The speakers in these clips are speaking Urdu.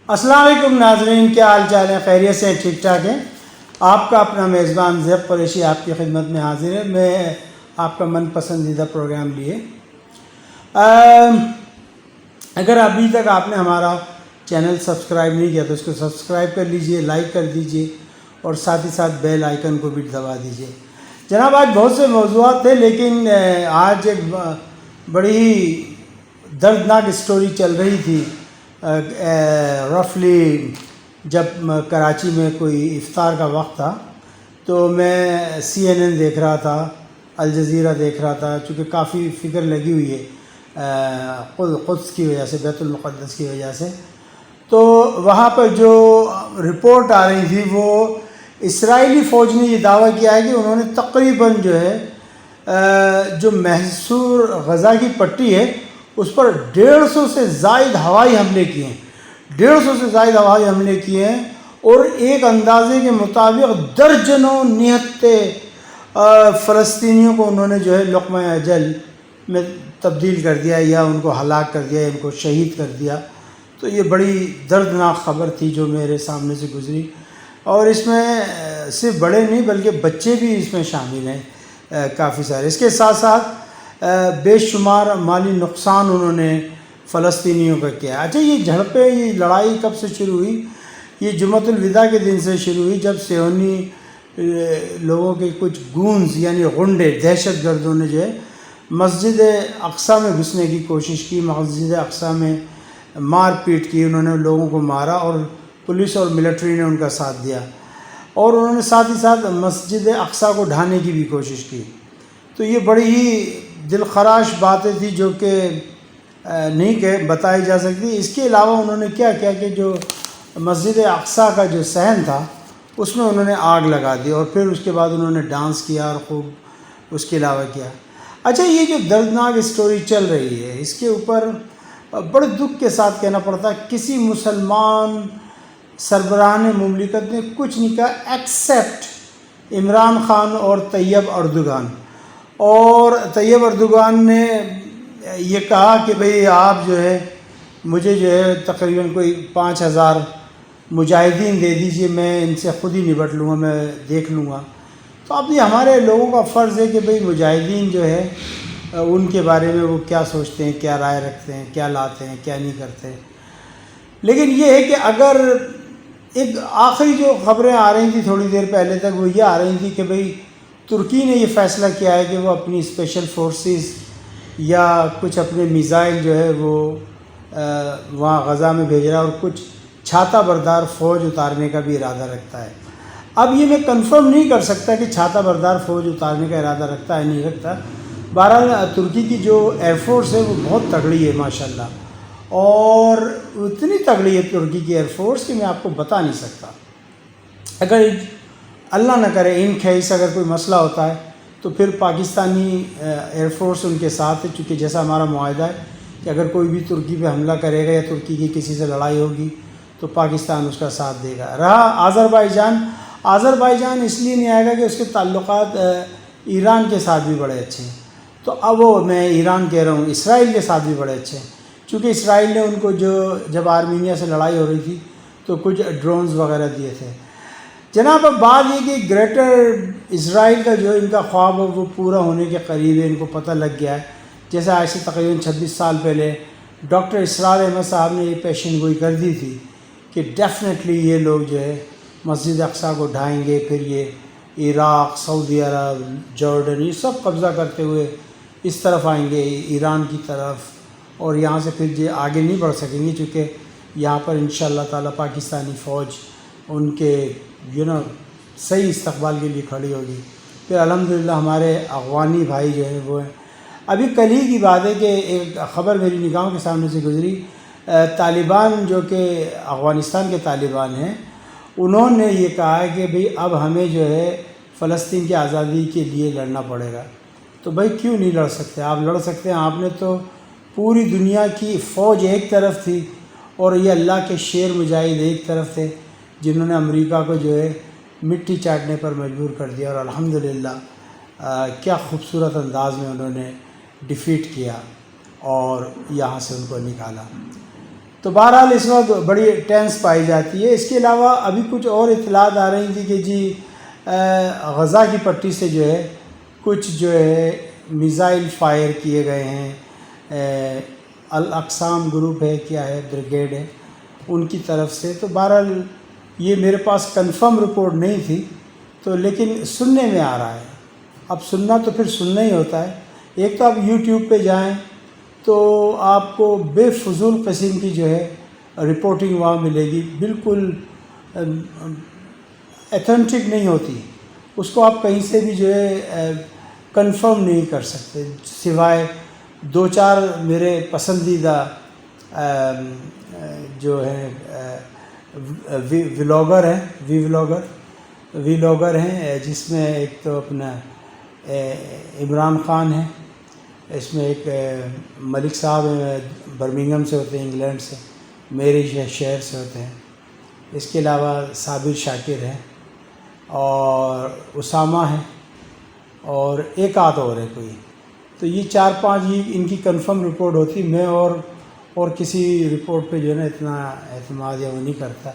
السلام علیکم ناظرین، کیا حال چال ہے؟ خیریت سے ٹھیک ٹھاک ہیں؟ آپ کا اپنا میزبان زیب قریشی آپ کی خدمت میں حاضر ہے۔ میں آپ کا من پسندیدہ پروگرام لیے اگر ابھی تک آپ نے ہمارا چینل سبسکرائب نہیں کیا تو اس کو سبسکرائب کر لیجئے، لائک کر دیجئے اور ساتھ ہی ساتھ بیل آئیکن کو بھی دبا دیجئے۔ جناب، آج بہت سے موضوعات تھے لیکن آج ایک بڑی دردناک اسٹوری چل رہی تھی۔ رفلی جب کراچی میں کوئی افطار کا وقت تھا تو میں CNN دیکھ رہا تھا، الجزیرہ دیکھ رہا تھا، چونکہ کافی فکر لگی ہوئی ہے قدس کی وجہ سے، بیت المقدس کی وجہ سے۔ تو وہاں پر جو رپورٹ آ رہی تھی وہ اسرائیلی فوج نے یہ دعویٰ کیا ہے کہ انہوں نے تقریباً جو ہے جو محصور غزہ کی پٹی ہے اس پر 150 سے زائد ہوائی حملے کیے ہیں، 150 سے زائد ہوائی حملے کیے ہیں، اور ایک اندازے کے مطابق درجنوں نہتے فلسطینیوں کو انہوں نے جو ہے لقمہ اجل میں تبدیل کر دیا، یا ان کو ہلاک کر دیا، ان کو شہید کر دیا۔ تو یہ بڑی دردناک خبر تھی جو میرے سامنے سے گزری، اور اس میں صرف بڑے نہیں بلکہ بچے بھی اس میں شامل ہیں کافی سارے۔ اس کے ساتھ ساتھ بے شمار مالی نقصان انہوں نے فلسطینیوں کا کیا۔ اچھا، یہ جھڑپیں، یہ لڑائی کب سے شروع ہوئی؟ یہ جمعۃ الوداع کے دن سے شروع ہوئی، جب صہیونی لوگوں کے کچھ گونز یعنی غنڈے، دہشت گردوں نے جو ہے مسجد اقصیٰ میں گھسنے کی کوشش کی، مسجد اقصیٰ میں مار پیٹ کی، انہوں نے لوگوں کو مارا اور پولیس اور ملٹری نے ان کا ساتھ دیا، اور انہوں نے ساتھ ہی ساتھ مسجد اقصیٰ کو ڈھانے کی بھی کوشش کی۔ تو یہ بڑی ہی دل خراش باتیں تھیں جو کہ نہیں کہ بتائی جا سکتی۔ اس کے علاوہ انہوں نے کیا کیا کہ جو مسجد اقصیٰ کا جو صحن تھا اس میں انہوں نے آگ لگا دی، اور پھر اس کے بعد انہوں نے ڈانس کیا اور خوب اس کے علاوہ کیا۔ اچھا، یہ جو دردناک اسٹوری چل رہی ہے اس کے اوپر بڑے دکھ کے ساتھ کہنا پڑتا ہے کسی مسلمان سربراہان مملکت نے کچھ نہیں کہا ایکسیپٹ عمران خان اور طیب اردوغان۔ اور طیب اردوغان نے یہ کہا کہ بھئی آپ جو ہے مجھے جو ہے تقریباً کوئی 5000 مجاہدین دے دیجئے، میں ان سے خود ہی نبٹ لوں گا، میں دیکھ لوں گا۔ تو اب یہ ہمارے لوگوں کا فرض ہے کہ بھئی مجاہدین جو ہے ان کے بارے میں وہ کیا سوچتے ہیں، کیا رائے رکھتے ہیں، کیا لاتے ہیں، کیا نہیں کرتے۔ لیکن یہ ہے کہ اگر ایک آخری جو خبریں آ رہی تھیں تھوڑی دیر پہلے تک، وہ یہ آ رہی تھی کہ بھئی ترکی نے یہ فیصلہ کیا ہے کہ وہ اپنی اسپیشل فورسز یا کچھ اپنے میزائل جو ہے وہ وہاں غزہ میں بھیج رہا ہے، اور کچھ چھاتا بردار فوج اتارنے کا بھی ارادہ رکھتا ہے۔ اب یہ میں کنفرم نہیں کر سکتا کہ چھاتا بردار فوج اتارنے کا ارادہ رکھتا ہے نہیں رکھتا۔ بہرحال ترکی کی جو ایئر فورس ہے وہ بہت تگڑی ہے ماشاءاللہ، اور اتنی تگڑی ہے ترکی کی ایئر فورس کہ میں آپ کو بتا نہیں سکتا۔ اگر اللہ نہ کرے ان کیس اگر کوئی مسئلہ ہوتا ہے تو پھر پاکستانی ایئر فورس ان کے ساتھ ہے، چونکہ جیسا ہمارا معاہدہ ہے کہ اگر کوئی بھی ترکی پہ حملہ کرے گا یا ترکی کی کسی سے لڑائی ہوگی تو پاکستان اس کا ساتھ دے گا۔ رہا آذربائیجان اس لیے نہیں آئے گا کہ اس کے تعلقات ایران کے ساتھ بھی بڑے اچھے ہیں۔ تو اب وہ میں ایران کہہ رہا ہوں، اسرائیل کے ساتھ بھی بڑے اچھے ہیں، چونکہ اسرائیل نے ان کو جب آرمینیا سے لڑائی ہو رہی تھی تو کچھ ڈرونز وغیرہ دیے تھے۔ جناب، اب بات یہ کہ گریٹر اسرائیل کا جو ان کا خواب ہے وہ پورا ہونے کے قریب ہے، ان کو پتہ لگ گیا ہے۔ جیسے آج سے تقریباً 26 سال پہلے ڈاکٹر اسرار احمد صاحب نے یہ پیشن گوئی کر دی تھی کہ ڈیفینیٹلی یہ لوگ جو ہے مسجد اقصیٰ کو ڈھائیں گے، پھر یہ عراق، سعودی عرب، جارڈن، یہ سب قبضہ کرتے ہوئے اس طرف آئیں گے ایران کی طرف، اور یہاں سے پھر یہ آگے نہیں بڑھ سکیں گے، چونکہ یہاں پر انشاءاللہ تعالیٰ پاکستانی فوج ان کے صحیح استقبال کے لیے کھڑی ہوگی۔ پھر الحمدللہ ہمارے افغانی بھائی جو ہیں وہ ہیں۔ ابھی کل ہی کی بات ہے کہ ایک خبر میری نگاہوں کے سامنے سے گزری، طالبان جو کہ افغانستان کے طالبان ہیں، انہوں نے یہ کہا ہے کہ بھئی اب ہمیں جو ہے فلسطین کی آزادی کے لیے لڑنا پڑے گا۔ تو بھئی کیوں نہیں لڑ سکتے؟ آپ لڑ سکتے ہیں۔ آپ نے تو پوری دنیا کی فوج ایک طرف تھی اور یہ اللہ کے شیر مجاہد ایک طرف تھے جنہوں نے امریکہ کو جو ہے مٹی چاٹنے پر مجبور کر دیا، اور الحمدللہ کیا خوبصورت انداز میں انہوں نے ڈیفیٹ کیا اور یہاں سے ان کو نکالا۔ تو بہرحال اس وقت بڑی ٹینس پائی جاتی ہے۔ اس کے علاوہ ابھی کچھ اور اطلاعات آ رہی تھیں کہ جی غزہ کی پٹی سے جو ہے کچھ جو ہے میزائل فائر کیے گئے ہیں، الاقسام گروپ ہے، کیا ہے، بریگیڈ ہے، ان کی طرف سے۔ تو بہرحال یہ میرے پاس کنفرم رپورٹ نہیں تھی، تو لیکن سننے میں آ رہا ہے۔ اب سننا تو پھر سننا ہی ہوتا ہے۔ ایک تو آپ یوٹیوب پہ جائیں تو آپ کو بے فضول قسم کی جو ہے رپورٹنگ وہاں ملے گی، بالکل ایتھنٹک نہیں ہوتی، اس کو آپ کہیں سے بھی جو ہے کنفرم نہیں کر سکتے، سوائے دو چار میرے پسندیدہ جو ہیں ویلاگر ہیں، جس میں ایک تو اپنا عمران خان ہے، اس میں ایک ملک صاحب ہیں، برمنگھم سے ہوتے ہیں، انگلینڈ سے، میرے شہر سے ہوتے ہیں۔ اس کے علاوہ صابر شاکر ہے اور اسامہ ہے اور ایک آدھ اور ہے کوئی۔ تو یہ 4-5 ہی ان کی کنفرم رپورٹ ہوتی، میں اور کسی رپورٹ پہ جو ہے نا اتنا اعتماد یا وہ نہیں کرتا۔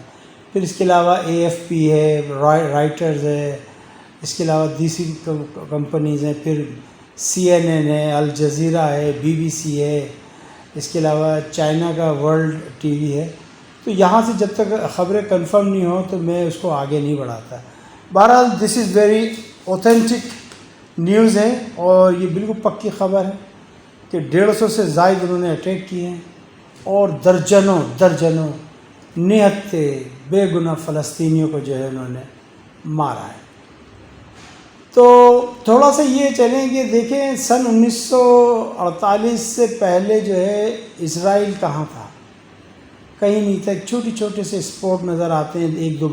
پھر اس کے علاوہ AFP ہے، رائٹرز ہے، اس کے علاوہ دیسی کمپنیز ہیں، پھر CNN ہے، الجزیرہ ہے، BBC ہے، اس کے علاوہ چائنا کا ورلڈ TV ہے۔ تو یہاں سے جب تک خبریں کنفرم نہیں ہوں تو میں اس کو آگے نہیں بڑھاتا۔ بہرحال دس از ویری اوتھینٹک نیوز ہے، اور یہ بالکل پکی خبر ہے کہ 150 سے زائد انہوں نے اٹیک کیے ہیں اور درجنوں نہتے بے گناہ فلسطینیوں کو جو ہے انہوں نے مارا ہے۔ تو تھوڑا سا یہ چلیں کہ دیکھیں سن 1948 سے پہلے جو ہے اسرائیل کہاں تھا، کہیں نہیں تھا۔ چھوٹے چھوٹے سے اسپوٹ نظر آتے ہیں، 1-2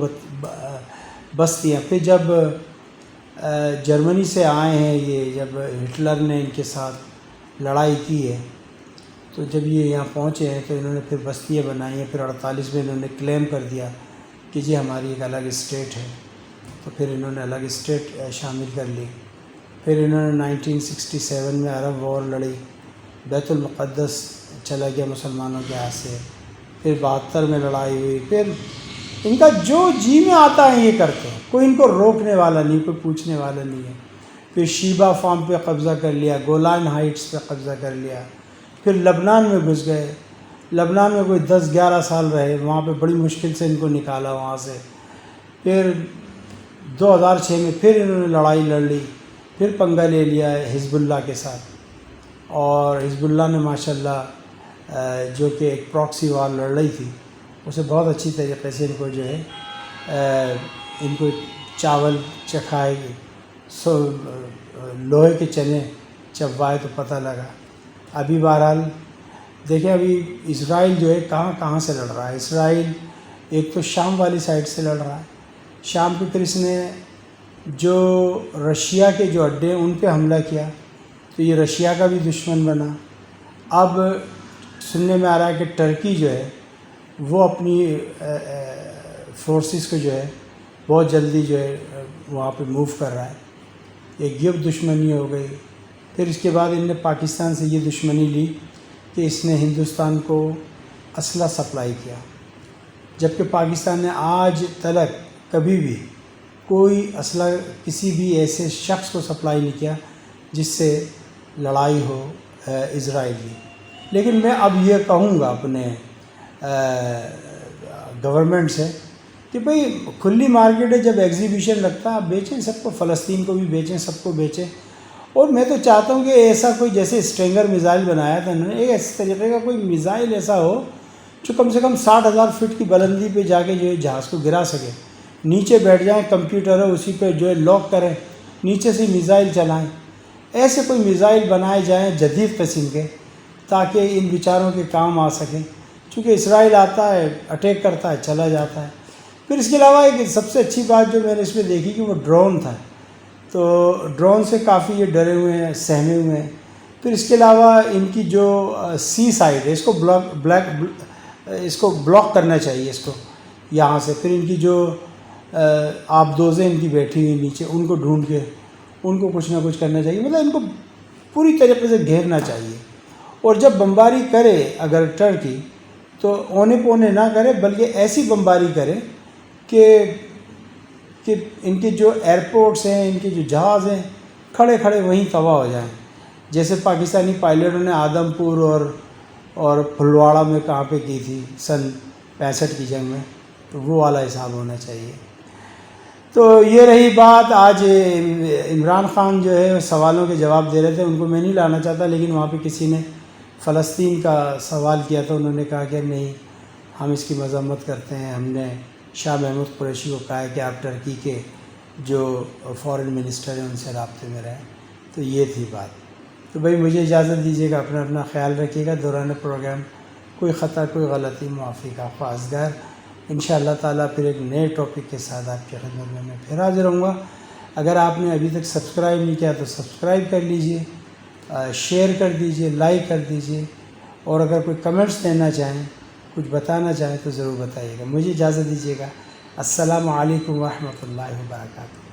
بستیاں۔ پھر جب جرمنی سے آئے ہیں یہ، جب ہٹلر نے ان کے ساتھ لڑائی کی ہے، تو جب یہ یہاں پہنچے ہیں تو انہوں نے پھر بستیاں بنائی ہیں۔ پھر 48 میں انہوں نے کلیم کر دیا کہ جی ہماری ایک الگ اسٹیٹ ہے، تو پھر انہوں نے الگ اسٹیٹ شامل کر لی۔ پھر انہوں نے 1967 میں عرب وار لڑی، بیت المقدس چلا گیا مسلمانوں کے ہاتھ سے۔ پھر 72 میں لڑائی ہوئی۔ پھر ان کا جو جی میں آتا ہے یہ کرتے ہیں، کوئی ان کو روکنے والا نہیں، کوئی پوچھنے والا نہیں ہے۔ پھر شیبہ فارم پہ قبضہ کر لیا، گولان ہائٹس پہ قبضہ کر لیا، پھر لبنان میں گھس گئے۔ لبنان میں کوئی 10-11 سال رہے، وہاں پہ بڑی مشکل سے ان کو نکالا وہاں سے۔ پھر 2006 میں پھر انہوں نے لڑائی لڑ لی، پھر پنگا لے لیا ہے حزب اللہ کے ساتھ، اور حزب اللہ نے ماشاءاللہ جو کہ ایک پراکسی وار لڑ رہی تھی، اسے بہت اچھی طریقے سے ان کو جو ہے ان کو چاول چکھائے، لوہے کے چنے چبوائے تو پتہ لگا۔ ابھی بہرحال دیکھیں ابھی اسرائیل جو ہے کہاں سے لڑ رہا ہے۔ اسرائیل ایک تو شام والی سائڈ سے لڑ رہا ہے، شام پہ پھر اس نے جو رشیا کے جو اڈے ہیں ان پہ حملہ کیا، تو یہ رشیا کا بھی دشمن بنا۔ اب سننے میں آ رہا ہے کہ ٹرکی جو ہے وہ اپنی فورسز کو جو ہے بہت جلدی جو ہے وہاں پہ موو کر رہا ہے۔ ایک یہ دشمنی ہو گئی۔ پھر اس کے بعد ان نے پاکستان سے یہ دشمنی لی کہ اس نے ہندوستان کو اسلحہ سپلائی کیا، جبکہ پاکستان نے آج تلک کبھی بھی کوئی اسلحہ کسی بھی ایسے شخص کو سپلائی نہیں کیا جس سے لڑائی ہو اسرائیل کی۔ لیکن میں اب یہ کہوں گا اپنے گورنمنٹ سے کہ بھئی کھلی مارکیٹ ہے، جب ایگزیبیشن لگتا ہے آپ بیچیں سب کو، فلسطین کو بھی بیچیں، سب کو بیچیں۔ اور میں تو چاہتا ہوں کہ ایسا کوئی جیسے اسٹرینگر میزائل بنایا تھا انہوں نے، ایک اس طریقے کا کوئی میزائل ایسا ہو جو کم سے کم 60,000 فٹ کی بلندی پہ جا کے جو ہے جہاز کو گرا سکے، نیچے بیٹھ جائیں، کمپیوٹر ہے اسی پہ جو ہے لاک کریں، نیچے سے میزائل چلائیں۔ ایسے کوئی میزائل بنائے جائیں جدید قسم کے، تاکہ ان بیچاروں کے کام آ سکیں، چونکہ اسرائیل آتا ہے، اٹیک کرتا ہے، چلا جاتا ہے۔ پھر اس کے علاوہ ایک سب سے اچھی بات جو میں نے اس میں دیکھی کہ وہ ڈرون تھا، تو ڈرون سے کافی یہ ڈرے ہوئے ہیں، سہمے ہوئے ہیں۔ پھر اس کے علاوہ ان کی جو سی سائڈ ہے اس کو بلاک کرنا چاہیے، اس کو یہاں سے۔ پھر ان کی جو آبدوزیں ان کی بیٹھی ہوئی نیچے، ان کو ڈھونڈ کے ان کو کچھ نہ کچھ کرنا چاہیے، مطلب ان کو پوری طریقے سے گھیرنا چاہیے۔ اور جب بمباری کرے اگر ٹرکی، تو اونے پونے نہ کرے بلکہ ایسی بمباری کرے کہ ان کے جو ایئرپورٹس ہیں، ان کے جو جہاز ہیں، کھڑے کھڑے وہیں تباہ ہو جائیں، جیسے پاکستانی پائلٹوں نے آدم پور اور پھلواڑہ میں کہاں پہ کی تھی سن 65 کی جنگ میں، تو وہ والا حساب ہونا چاہیے۔ تو یہ رہی بات۔ آج عمران خان جو ہے سوالوں کے جواب دے رہے تھے، ان کو میں نہیں لانا چاہتا، لیکن وہاں پہ کسی نے فلسطین کا سوال کیا تھا، انہوں نے کہا کہ نہیں، ہم اس کی مذمت کرتے ہیں، ہم نے شاہ محمود قریشی کو کہا ہے کہ آپ ٹرکی کے جو فارن منسٹر ہیں ان سے رابطے میں رہیں۔ تو یہ تھی بات۔ تو بھائی مجھے اجازت دیجیے گا، اپنا خیال رکھیے گا۔ دوران پروگرام کوئی خطا، کوئی غلطی معافی کا خواستگار۔ انشاءاللہ تعالیٰ پھر ایک نئے ٹاپک کے ساتھ آپ کی خدمت میں پھر حاضر ہوں گا۔ اگر آپ نے ابھی تک سبسکرائب نہیں کیا تو سبسکرائب کر لیجئے، شیئر کر دیجئے، لائک کر دیجئے، اور اگر کوئی کمنٹس دینا چاہیں، کچھ بتانا چاہیں تو ضرور بتائیے گا۔ مجھے اجازت دیجیے گا۔ السلام علیکم ورحمۃ اللہ وبرکاتہ۔